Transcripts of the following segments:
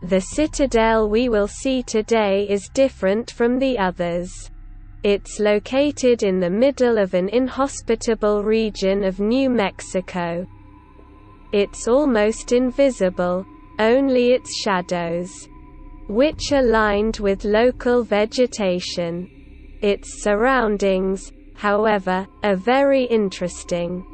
The citadel we will see today is different from the others. It's located in the middle of an inhospitable region of New Mexico. It's almost invisible, only its shadows, which are lined with local vegetation. Its surroundings, however, are very interesting.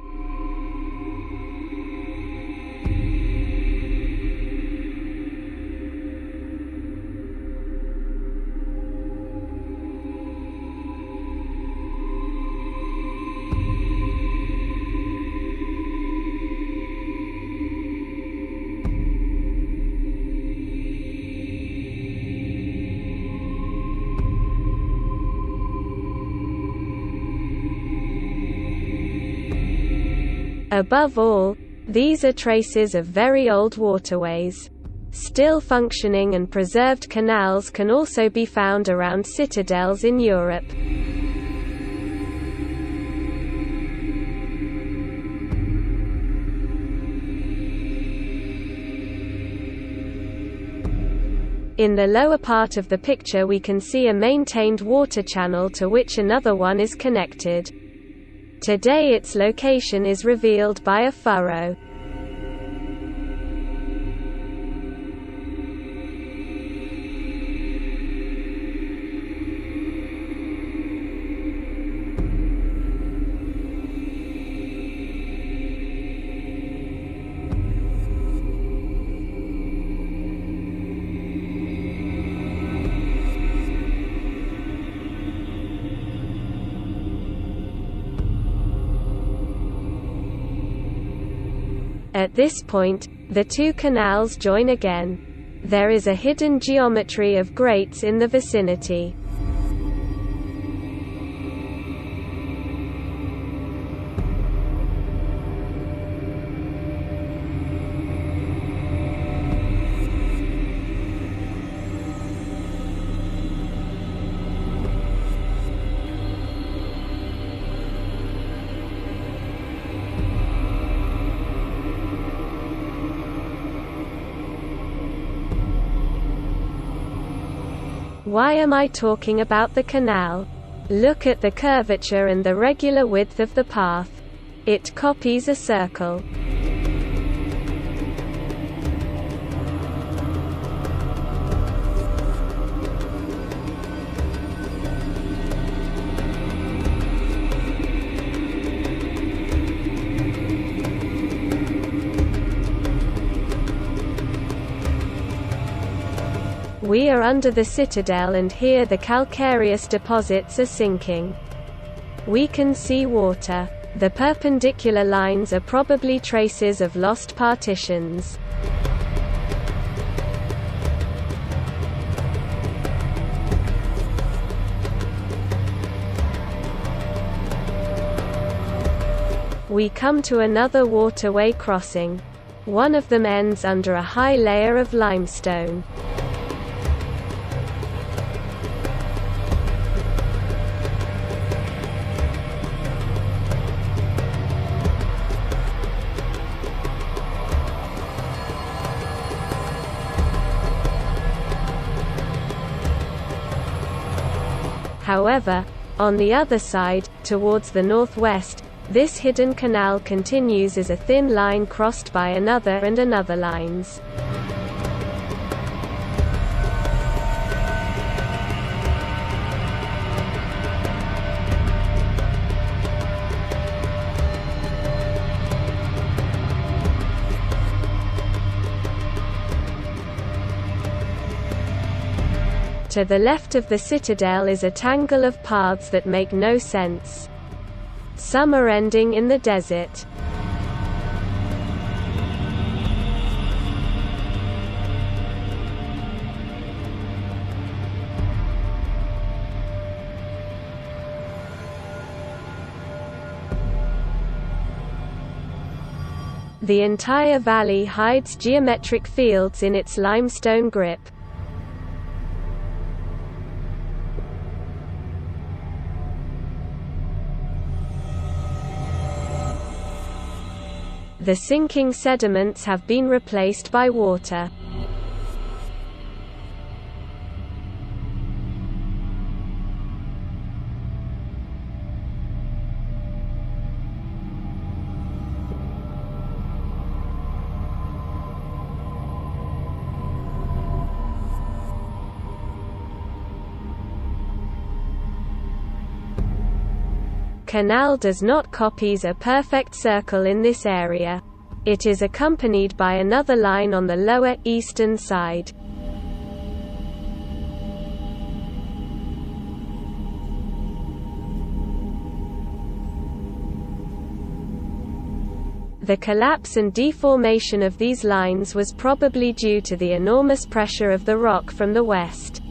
Above all, these are traces of very old waterways. Still functioning and preserved canals can also be found around citadels in Europe. In the lower part of the picture we can see a maintained water channel to which another one is connected. Today its location is revealed by a furrow. At this point, the two canals join again. There is a hidden geometry of grates in the vicinity. Why am I talking about the canal? Look at the curvature and the regular width of the path. It copies a circle. We are under the citadel and here the calcareous deposits are sinking. We can see water. The perpendicular lines are probably traces of lost partitions. We come to another waterway crossing. One of them ends under a high layer of limestone. However, on the other side, towards the northwest, this hidden canal continues as a thin line crossed by another and another lines. To the left of the citadel is a tangle of paths that make no sense. Some are ending in the desert. The entire valley hides geometric fields in its limestone grip. The sinking sediments have been replaced by water. canal does not copy a perfect circle in this area. It is accompanied by another line on the lower, eastern side. The collapse and deformation of these lines was probably due to the enormous pressure of the rock from the west.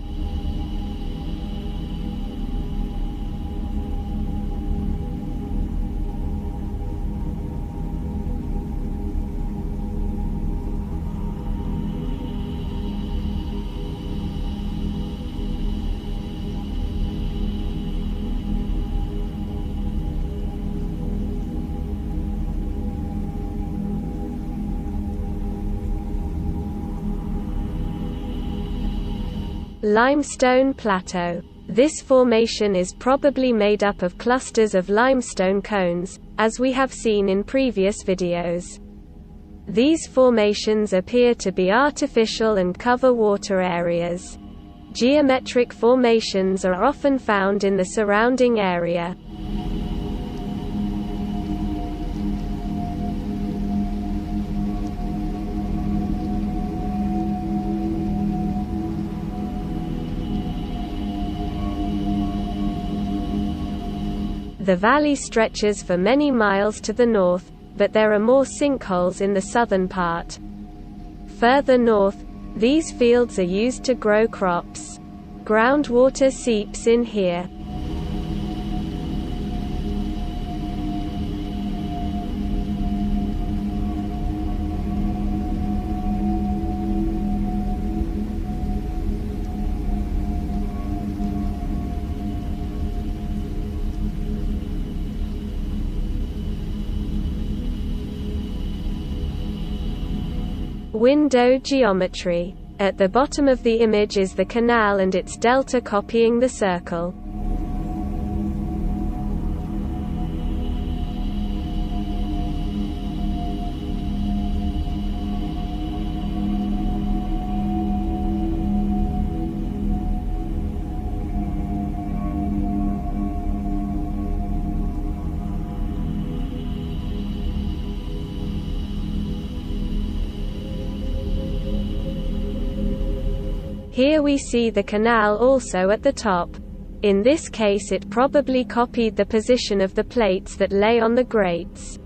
Limestone plateau. This formation is probably made up of clusters of limestone cones, as we have seen in previous videos. These formations appear to be artificial and cover water areas. Geometric formations are often found in the surrounding area. The valley stretches for many miles to the north, but there are more sinkholes in the southern part. Further north, these fields are used to grow crops. Groundwater seeps in here. Window geometry. At the bottom of the image is the canal and its delta copying the circle. Here we see the canal also at the top. In this case it probably copied the position of the plates that lay on the grates.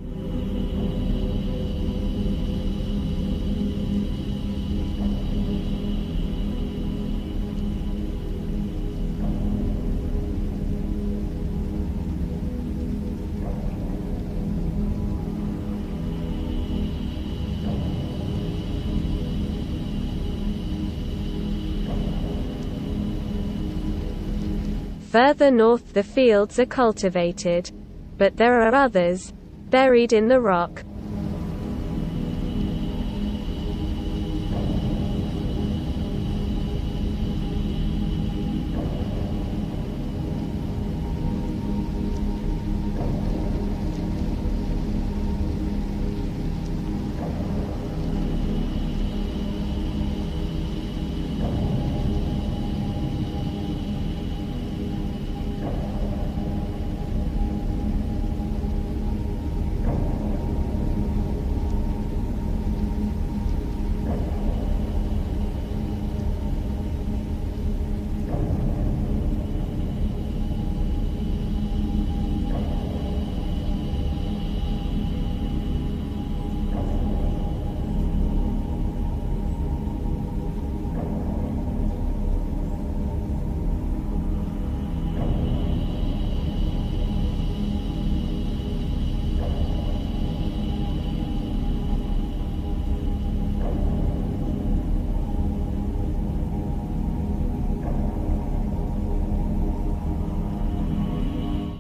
Further north the fields are cultivated. But there are others, buried in the rock.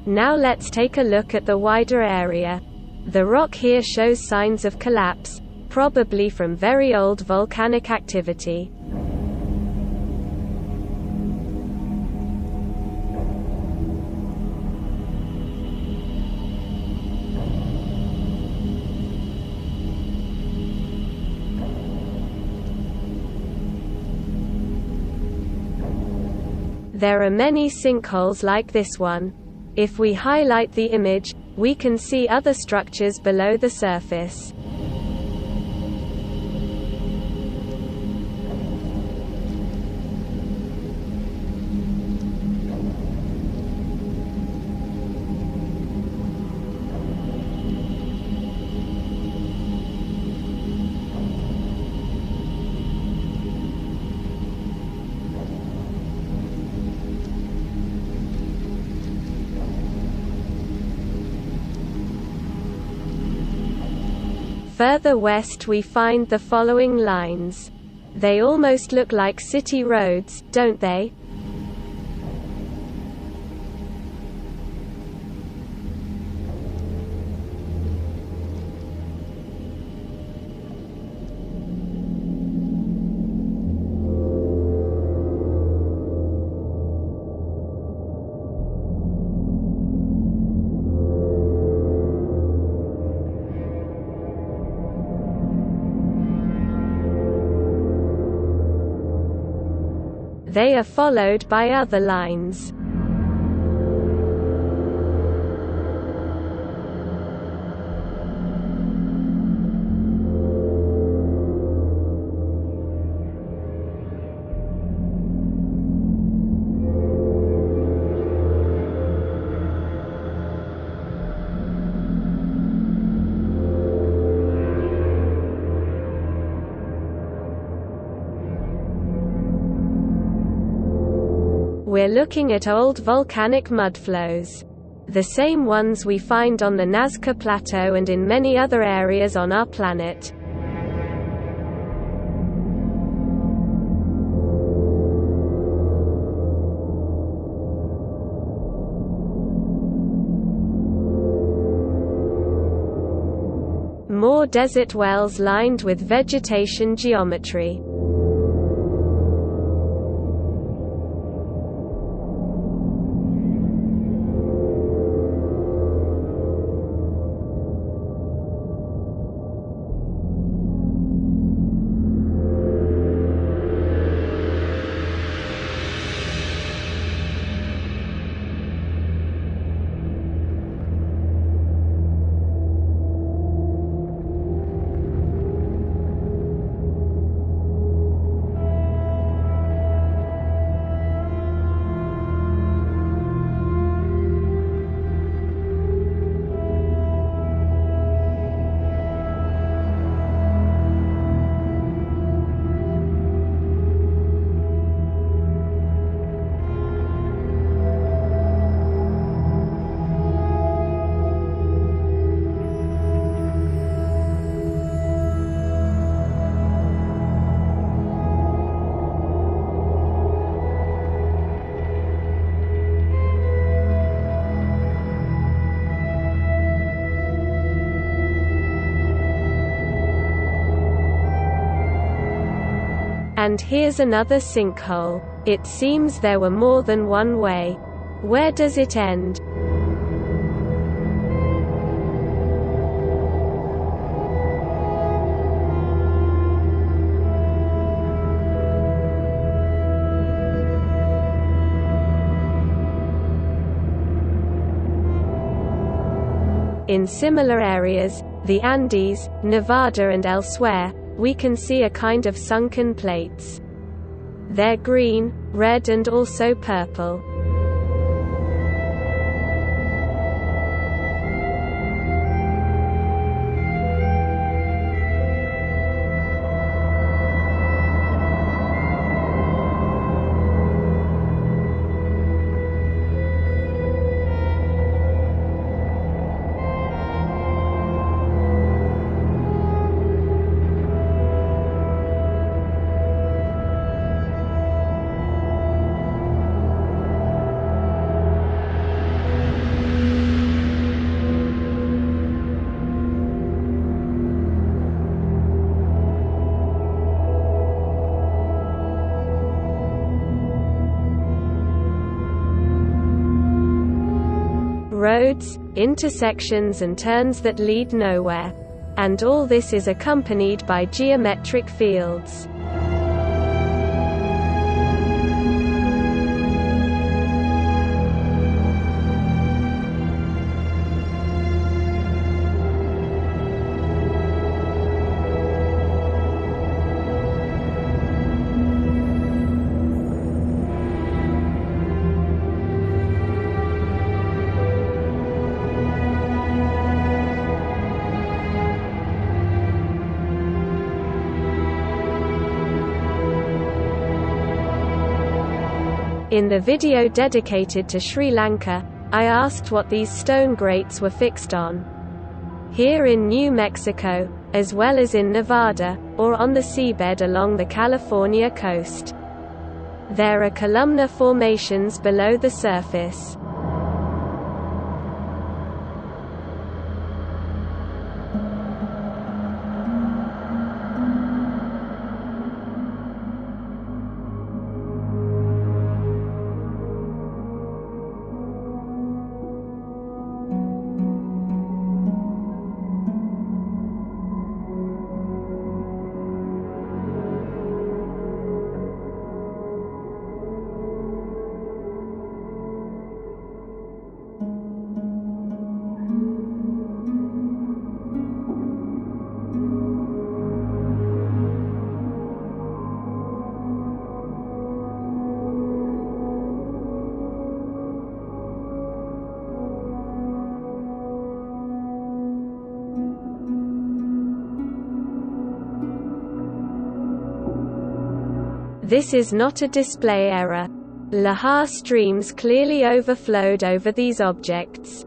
Now let's take a look at the wider area. The rock here shows signs of collapse, probably from very old volcanic activity. There are many sinkholes like this one. If we highlight the image, we can see other structures below the surface. Further west we find the following lines. They almost look like city roads, don't they? They are followed by other lines. We're looking at old volcanic mudflows. The same ones we find on the Nazca Plateau and in many other areas on our planet. More desert wells lined with vegetation geometry. And here's another sinkhole. It seems there were more than one way. Where does it end? In similar areas, the Andes, Nevada and elsewhere, we can see a kind of sunken plates. They're green, red and also purple. Roads, intersections and turns that lead nowhere. And all this is accompanied by geometric fields. In the video dedicated to Sri Lanka, I asked what these stone grates were fixed on. Here in New Mexico, as well as in Nevada, or on the seabed along the California coast, there are columnar formations below the surface. This is not a display error. Lahar streams clearly overflowed over these objects.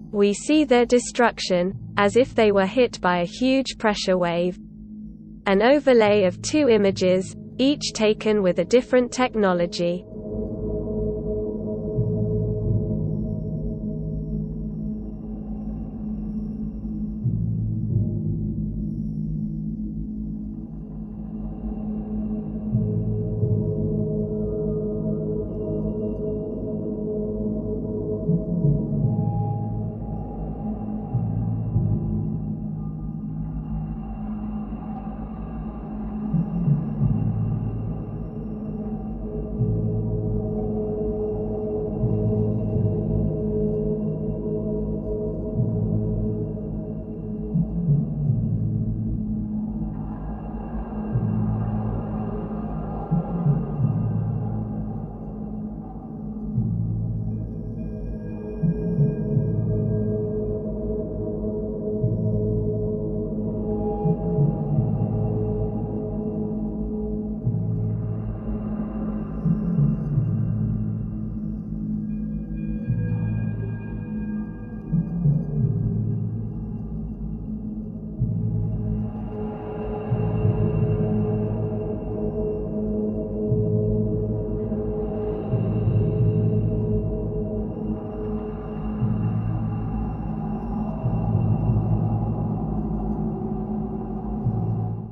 We see their destruction, as if they were hit by a huge pressure wave. An overlay of two images, each taken with a different technology.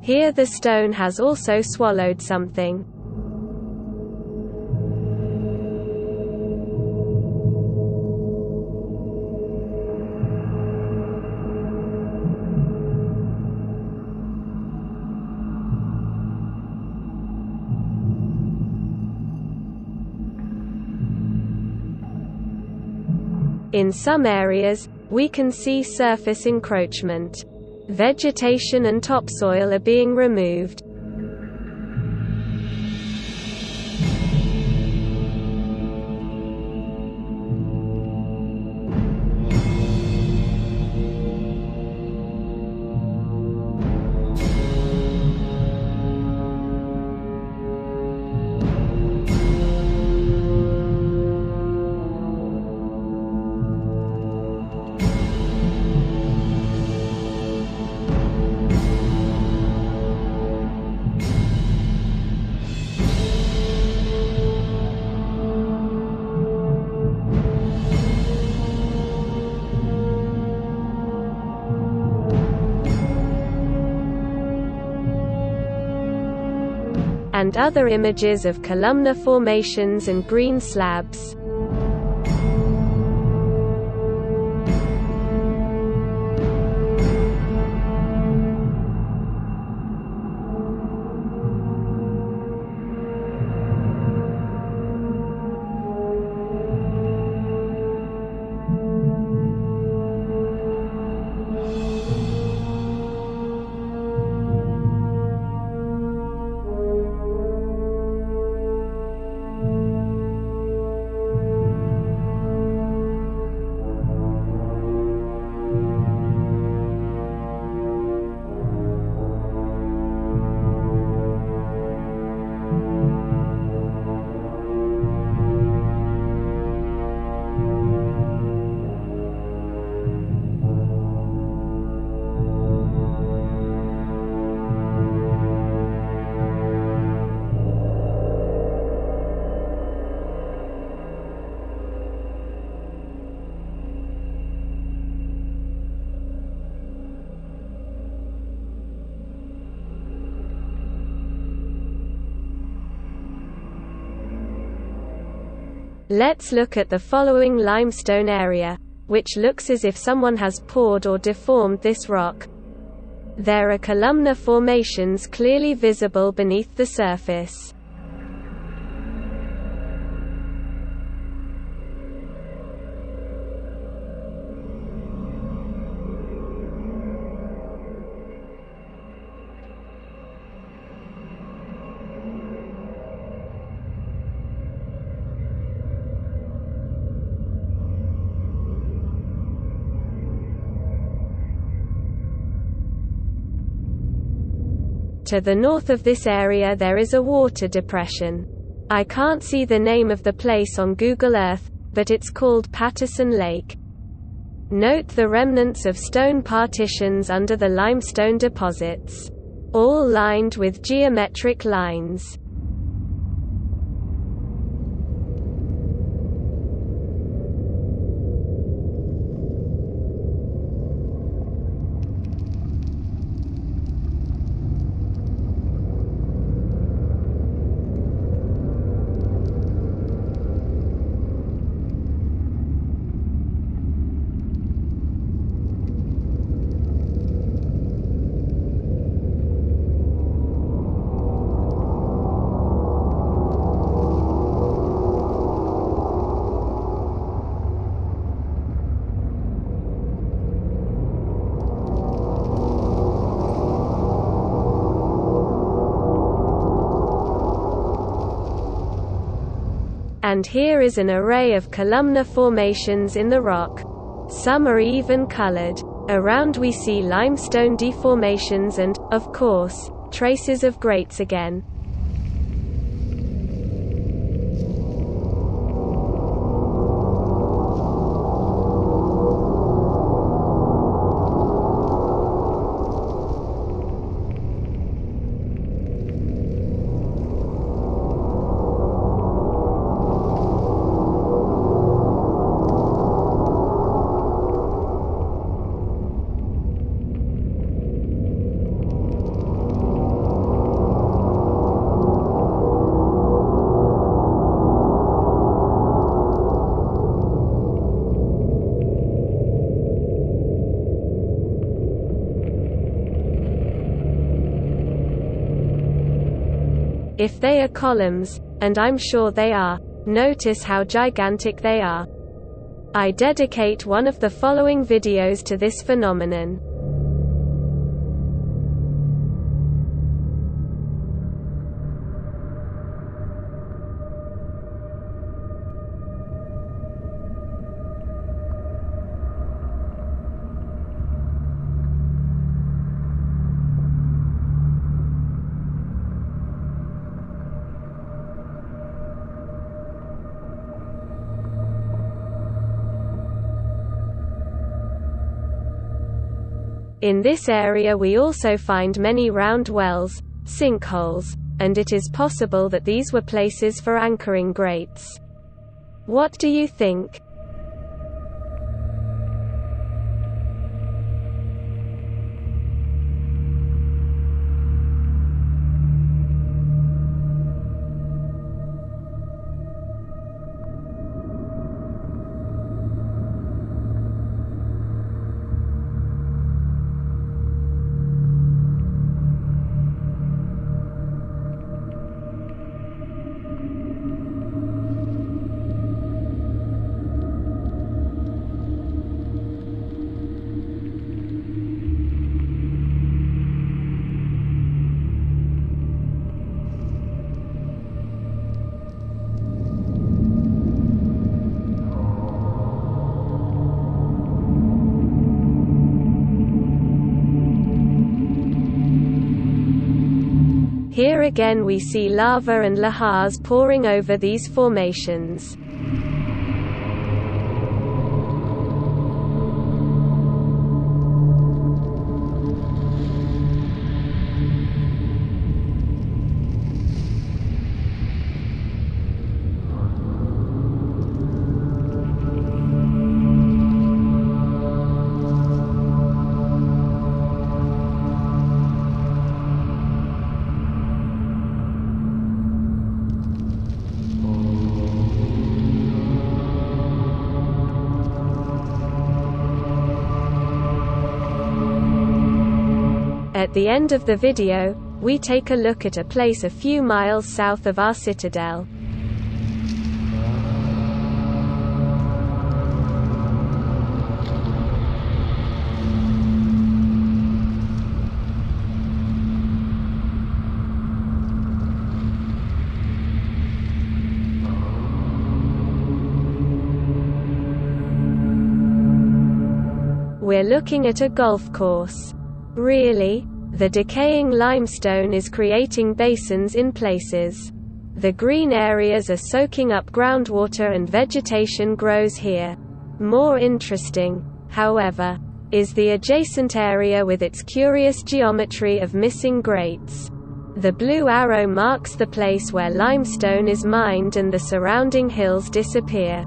Here the stone has also swallowed something. In some areas, we can see surface encroachment. Vegetation and topsoil are being removed. And other images of columnar formations and green slabs. Let's look at the following limestone area, which looks as if someone has poured or deformed this rock. There are columnar formations clearly visible beneath the surface. To the north of this area there is a water depression. I can't see the name of the place on Google Earth, but it's called Patterson Lake. Note the remnants of stone partitions under the limestone deposits. All lined with geometric lines. And here is an array of columnar formations in the rock. Some are even colored. Around we see limestone deformations and, of course, traces of grates again. If they are columns, and I'm sure they are, notice how gigantic they are. I dedicate one of the following videos to this phenomenon. In this area we also find many round wells, sinkholes, and it is possible that these were places for anchoring grates. What do you think? Here again we see lava and lahars pouring over these formations. At the end of the video, we take a look at a place a few miles south of our citadel. We're looking at a golf course. Really? The decaying limestone is creating basins in places. The green areas are soaking up groundwater and vegetation grows here. More interesting, however, is the adjacent area with its curious geometry of missing grates. The blue arrow marks the place where limestone is mined and the surrounding hills disappear.